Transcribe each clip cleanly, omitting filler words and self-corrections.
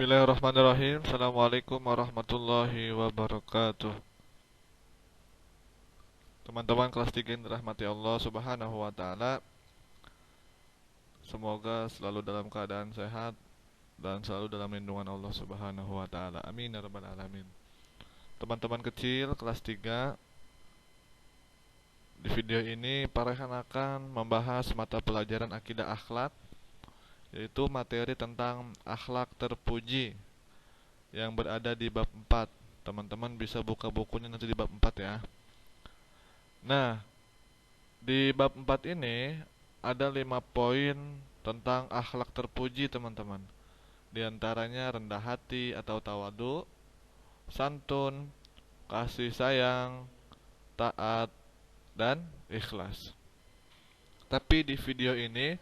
Bismillahirrahmanirrahim. Assalamualaikum warahmatullahi wabarakatuh. Teman-teman kelas 3 yang dirahmati Allah Subhanahu wa taala, semoga selalu dalam keadaan sehat dan selalu dalam lindungan Allah Subhanahu wa taala. Amin ya rabbal alamin. Teman-teman kecil kelas 3, di video ini Parehan akan membahas mata pelajaran akidah akhlak, yaitu materi tentang akhlak terpuji yang berada di bab 4. Teman-teman bisa buka bukunya nanti di bab 4 ya. Nah, di bab 4 ini ada 5 poin tentang akhlak terpuji, teman-teman. Di antaranya rendah hati atau tawadu, santun, kasih sayang, taat, dan ikhlas. Tapi di video ini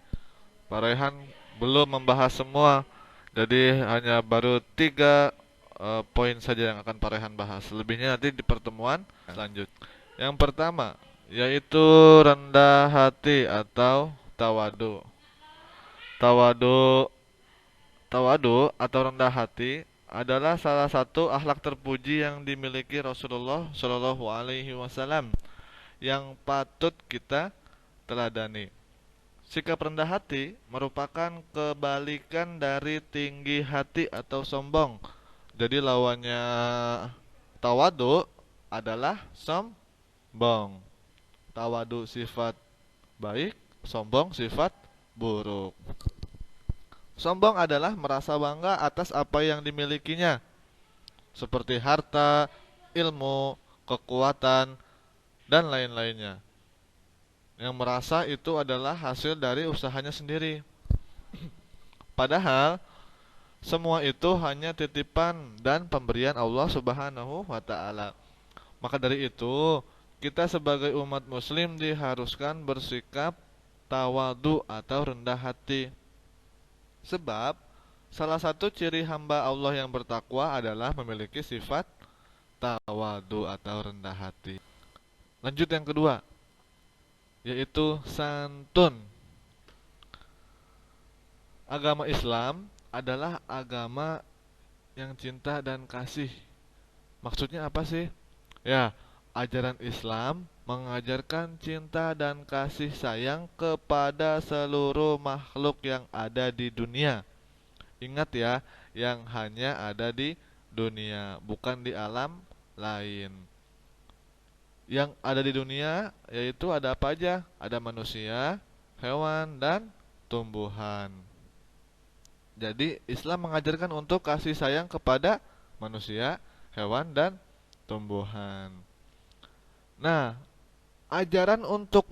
Parehan belum membahas semua. Jadi hanya baru 3 poin saja yang akan Parehan bahas. Selebihnya nanti di pertemuan selanjutnya. Yang pertama yaitu rendah hati atau tawadu. Tawadu Tawadu atau rendah hati adalah salah satu akhlak terpuji yang dimiliki Rasulullah Shallallahu Alaihi Wasallam yang patut kita teladani. Sikap rendah hati merupakan kebalikan dari tinggi hati atau sombong. Jadi lawannya tawadu adalah sombong. Tawadu sifat baik, sombong sifat buruk. Sombong adalah merasa bangga atas apa yang dimilikinya, seperti harta, ilmu, kekuatan, dan lain-lainnya. Yang merasa itu adalah hasil dari usahanya sendiri. Padahal semua itu hanya titipan dan pemberian Allah Subhanahu wa taala. Maka dari itu, kita sebagai umat muslim diharuskan bersikap tawadu atau rendah hati. Sebab salah satu ciri hamba Allah yang bertakwa adalah memiliki sifat tawadu atau rendah hati. Lanjut yang kedua, yaitu santun. Agama Islam adalah agama yang cinta dan kasih. Maksudnya apa sih? Ya, ajaran Islam mengajarkan cinta dan kasih sayang kepada seluruh makhluk yang ada di dunia. Ingat ya, yang hanya ada di dunia, bukan di alam lain. Yang ada di dunia yaitu ada apa aja? Ada manusia, hewan, dan tumbuhan. Jadi Islam mengajarkan untuk kasih sayang kepada manusia, hewan, dan tumbuhan. Nah, ajaran untuk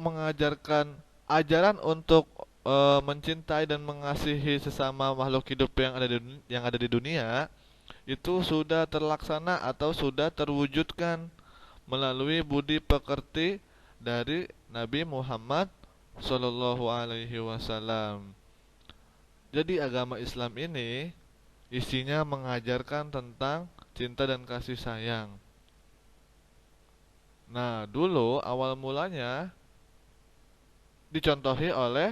mencintai dan mengasihi sesama makhluk hidup yang ada di dunia itu sudah terlaksana atau sudah terwujudkan melalui budi pekerti dari Nabi Muhammad Sallallahu Alaihi Wasallam. Jadi agama Islam ini isinya mengajarkan tentang cinta dan kasih sayang. Nah, dulu awal mulanya dicontohi oleh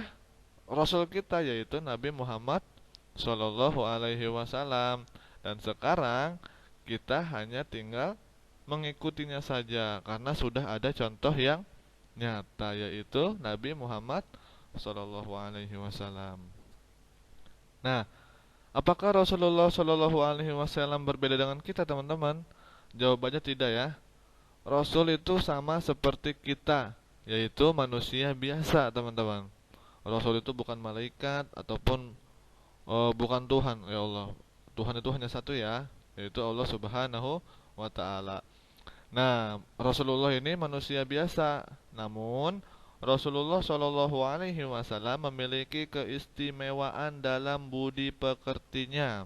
Rasul kita, yaitu Nabi Muhammad Shallallahu Alaihi Wasallam. Dan sekarang kita hanya tinggal mengikutinya saja karena sudah ada contoh yang nyata, yaitu Nabi Muhammad Shallallahu Alaihi Wasallam. Nah, apakah Rasulullah Shallallahu Alaihi Wasallam berbeda dengan kita, teman-teman? Jawabannya tidak ya. Rasul itu sama seperti kita, yaitu manusia biasa, teman-teman. Rasul itu bukan malaikat ataupun bukan Tuhan, ya Allah. Tuhan itu hanya satu ya, yaitu Allah Subhanahu wa taala. Nah, Rasulullah ini manusia biasa, namun Rasulullah Shallallahu Alaihi Wasallam memiliki keistimewaan dalam budi pekertinya.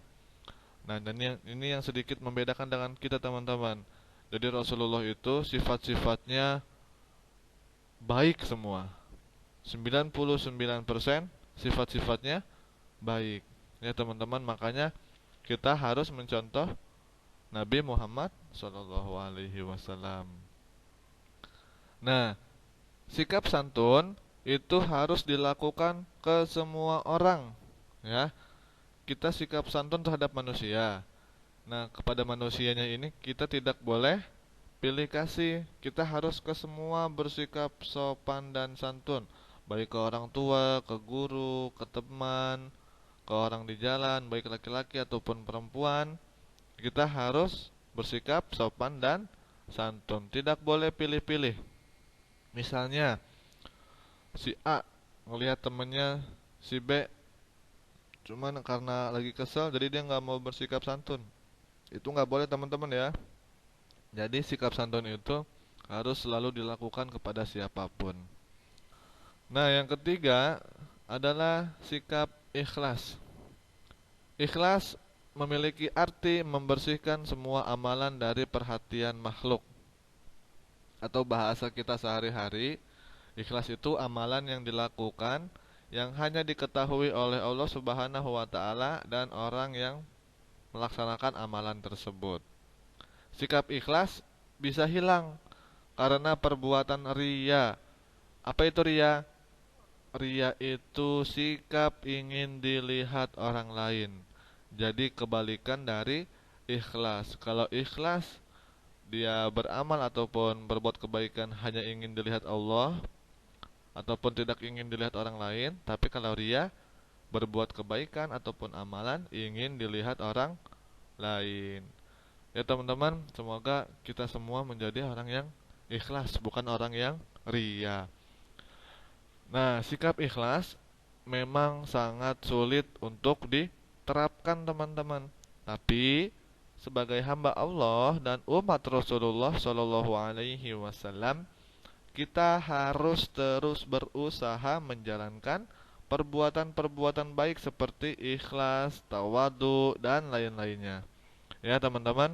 Nah, dan ini yang sedikit membedakan dengan kita, teman-teman. Jadi Rasulullah itu sifat-sifatnya baik semua. 99% sifat-sifatnya baik. Ya, teman-teman, makanya kita harus mencontoh Nabi Muhammad Shallallahu Alaihi Wasallam. Nah, sikap santun itu harus dilakukan ke semua orang, ya. kita sikap santun terhadap manusia. Nah, kepada manusianya ini kita tidak boleh pilih kasih. Kita harus ke semua bersikap sopan dan santun, baik ke orang tua, ke guru, ke teman, ke orang di jalan, baik laki-laki ataupun perempuan. Kita harus bersikap sopan dan santun. Tidak boleh pilih-pilih. Misalnya si A ngelihat temennya si B, cuman karena lagi kesel jadi dia nggak mau bersikap santun. Itu nggak boleh teman-teman ya. Jadi sikap santun itu harus selalu dilakukan kepada siapapun. Nah, yang ketiga adalah sikap ikhlas. Ikhlas memiliki arti membersihkan semua amalan dari perhatian makhluk. Atau bahasa kita sehari-hari, ikhlas itu amalan yang dilakukan yang hanya diketahui oleh Allah Subhanahu wa taala dan orang yang melaksanakan amalan tersebut. Sikap ikhlas bisa hilang karena perbuatan riya. Apa itu riya? Riya itu sikap ingin dilihat orang lain. Jadi kebalikan dari ikhlas. Kalau ikhlas dia beramal ataupun berbuat kebaikan hanya ingin dilihat Allah ataupun tidak ingin dilihat orang lain. Tapi kalau riya berbuat kebaikan ataupun amalan ingin dilihat orang lain. Ya teman-teman, semoga kita semua menjadi orang yang ikhlas, bukan orang yang riya. Nah, sikap ikhlas memang sangat sulit untuk diterapkan teman-teman. Tapi sebagai hamba Allah dan umat Rasulullah Shallallahu Alaihi Wasallam, kita harus terus berusaha menjalankan perbuatan-perbuatan baik seperti ikhlas, tawadu, dan lain-lainnya. Ya teman-teman,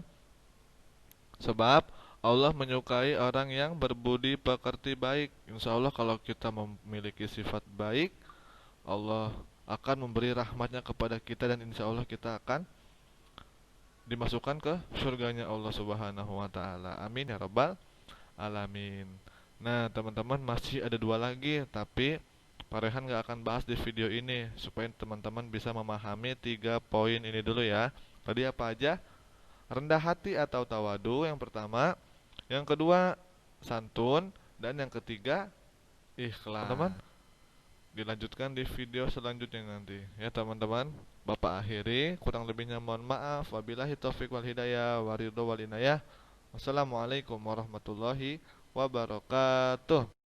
sebab Allah menyukai orang yang berbudi pekerti baik. Insya Allah kalau kita memiliki sifat baik, Allah akan memberi rahmatnya kepada kita dan insya Allah kita akan dimasukkan ke surganya Allah Subhanahu wa taala. Amin ya rabbal alamin. Nah, teman-teman masih ada dua lagi, tapi Pak Rehan gak akan bahas di video ini supaya teman-teman bisa memahami 3 poin ini dulu ya. Tadi apa aja? Rendah hati atau tawadu yang pertama, yang kedua santun, dan yang ketiga ikhlas. Teman-teman, dilanjutkan di video selanjutnya nanti. Ya teman-teman, Bapak akhiri, kurang lebihnya mohon maaf. Wabillahi taufik wal hidayah, waridho wal inayah. Wassalamualaikum warahmatullahi wabarakatuh.